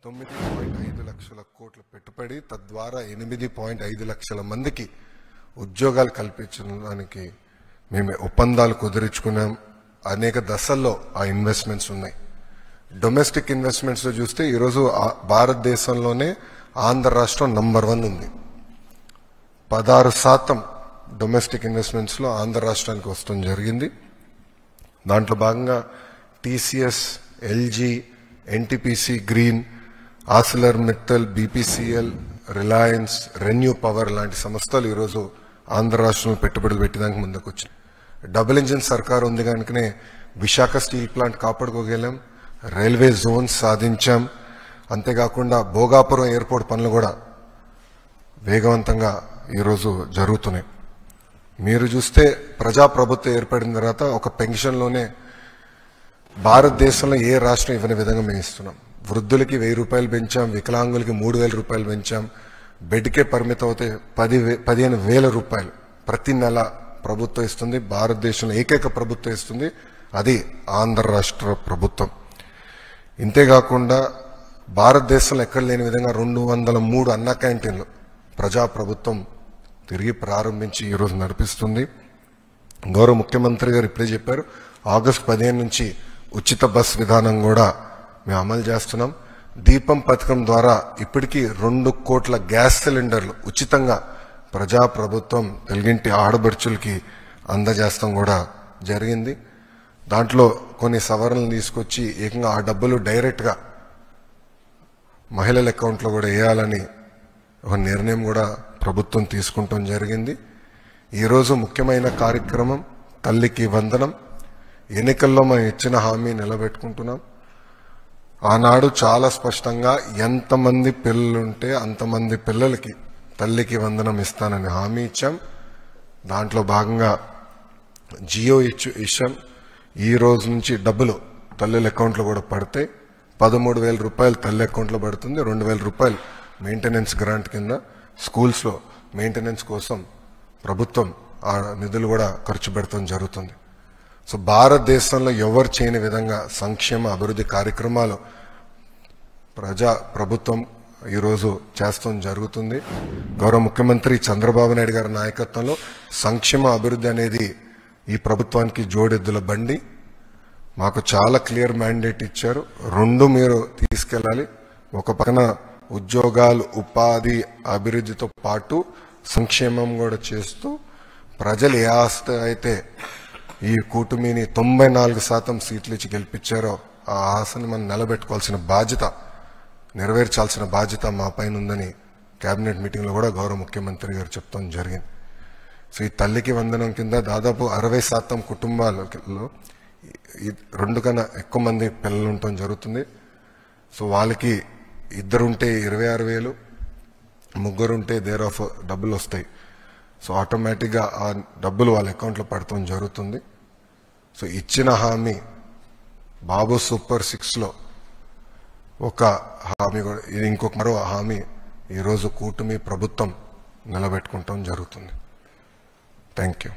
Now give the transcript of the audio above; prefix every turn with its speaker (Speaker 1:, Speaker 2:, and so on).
Speaker 1: 9.5 లక్షల కోట్ల పెట్టుబడి తద్వారా 8.5 లక్షల మందికి ఉద్యోగాలు కల్పించడానికి మేము ఒప్పందాలు కుదుర్చుకున్నాం. అనేక దశల్లో ఆ ఇన్వెస్ట్మెంట్స్ ఉన్నాయి. డొమెస్టిక్ ఇన్వెస్ట్మెంట్స్ లో చూస్తే ఈరోజు భారతదేశంలోనే ఆంధ్ర రాష్ట్రం నంబర్ 1 ఉంది. 16% డొమెస్టిక్ ఇన్వెస్ట్మెంట్స్ లో ఆంధ్ర రాష్ట్రానికి వస్తుంది జరిగింది. దాంట్లో భాగంగా TCS, LG, NTPC, green, Arcelor Mittal, BPCL, Reliance, renew power లాంటి సంస్థలు ఈరోజు ఆంధ్ర రాష్ట్రంలో పెట్టుబడులు పెట్టడానికి ముందుకు వచ్చినాయి. డబుల్ ఇంజిన్ సర్కార్ ఉంది కనుకనే విశాఖ స్టీల్ ప్లాంట్ కాపాడుకోగలం, రైల్వే జోన్స్ సాధించాం. అంతేకాకుండా భోగాపురం ఎయిర్పోర్ట్ పనులు కూడా వేగవంతంగా ఈరోజు జరుగుతున్నాయి. మీరు చూస్తే ప్రజాప్రభుత్వం ఏర్పడిన తర్వాత ఒక పెన్షన్లోనే భారతదేశంలో ఏ రాష్ట్రం ఇవ్వని విధంగా మేము ఇస్తున్నాం. వృద్ధులకి 1000 రూపాయలు పెంచాం, వికలాంగులకి 3000 రూపాయలు పెంచాం. బెడ్కే పరిమితం అవుతే 15,000 రూపాయలు ప్రతి నెల ప్రభుత్వం ఇస్తుంది. భారతదేశంలో ఏకైక ప్రభుత్వం ఇస్తుంది, అది ఆంధ్ర రాష్ట్ర ప్రభుత్వం. ఇంతేకాకుండా భారతదేశంలో ఎక్కడ లేని విధంగా 203 అన్న క్యాంటీన్లు ప్రజాప్రభుత్వం తిరిగి ప్రారంభించి ఈరోజు నడిపిస్తుంది. గౌరవ ముఖ్యమంత్రి గారు ఇప్పుడే చెప్పారు, ఆగస్టు 15 నుంచి ఉచిత బస్ విధానం కూడా మేము అమలు చేస్తున్నాం. దీపం పథకం ద్వారా ఇప్పటికీ 2 కోట్ల గ్యాస్ సిలిండర్లు ఉచితంగా ప్రజాప్రభుత్వం తెలుగింటి ఆడబడుచులకి అందజేస్తాం కూడా జరిగింది. దాంట్లో కొన్ని సవరణలు తీసుకొచ్చి ఏకంగా ఆ డబ్బులు డైరెక్ట్ గా మహిళల అకౌంట్లో కూడా వేయాలని ఒక నిర్ణయం కూడా ప్రభుత్వం తీసుకుంటాం జరిగింది. ఈరోజు ముఖ్యమైన కార్యక్రమం తల్లికి వందనం. ఎన్నికల్లో మనం ఇచ్చిన హామీ నిలబెట్టుకుంటున్నాం. ఆనాడు చాలా స్పష్టంగా ఎంతమంది పిల్లలుంటే అంతమంది పిల్లలకి తల్లికి వందనం ఇస్తానని హామీ ఇచ్చాం. దాంట్లో భాగంగా జియో ఇచ్చాం. ఈ రోజు నుంచి డబ్బులు తల్లుల అకౌంట్లో కూడా పడతాయి. 13,000 రూపాయలు తల్లి అకౌంట్లో పడుతుంది. 2,000 రూపాయలు మెయింటెనెన్స్ గ్రాంట్ కింద స్కూల్స్ లో మెయింటెనెన్స్ కోసం ప్రభుత్వం ఆ నిధులు కూడా ఖర్చు పెడతాం జరుగుతుంది. సో భారతదేశంలో ఎవరు చేయని విధంగా సంక్షేమ అభివృద్ధి కార్యక్రమాలు ప్రభుత్వం ఈరోజు చేస్తాం జరుగుతుంది. గౌరవ ముఖ్యమంత్రి చంద్రబాబు నాయుడు గారి నాయకత్వంలో సంక్షేమ అభివృద్ధి అనేది ఈ ప్రభుత్వానికి జోడెద్దుల బండి. మాకు చాలా క్లియర్ మ్యాండేట్ ఇచ్చారు. 2 మీరు తీసుకెళ్ళాలి. ఒక పక్కన ఉద్యోగాలు, ఉపాధి, అభివృద్ధితో పాటు సంక్షేమం కూడా చేస్తూ ప్రజలు ఏ ఆస్తి అయితే ఈ కూటమిని 94% సీట్లు ఇచ్చి గెలిపించారో ఆ ఆశని మనం నిలబెట్టుకోవాల్సిన బాధ్యత, నెరవేర్చాల్సిన బాధ్యత మా పైన ఉందని కేబినెట్ మీటింగ్ లో కూడా గౌరవ ముఖ్యమంత్రి గారు చెప్తాం జరిగింది. సో ఈ తల్లికి వందనం కింద దాదాపు 60% కుటుంబాలలో 2 కన్నా ఎక్కువ మంది పిల్లలు ఉండటం జరుగుతుంది. సో వాళ్ళకి 2 ఉంటే 26,000, 3 ఉంటే దేర్ ఆఫ్ డబ్బులు వస్తాయి. సో ఆటోమేటిక్ గా ఆ డబ్బులు వాళ్ళ అకౌంట్లో పడటం జరుగుతుంది. సో ఇచ్చిన హామీ బాబు సూపర్ 6 లో ఒక హామీ కూడా, ఇది ఇంకొక మరో హామీ ఈరోజు కూటమి ప్రభుత్వం నిలబెట్టుకుంటాం జరుగుతుంది. Thank you.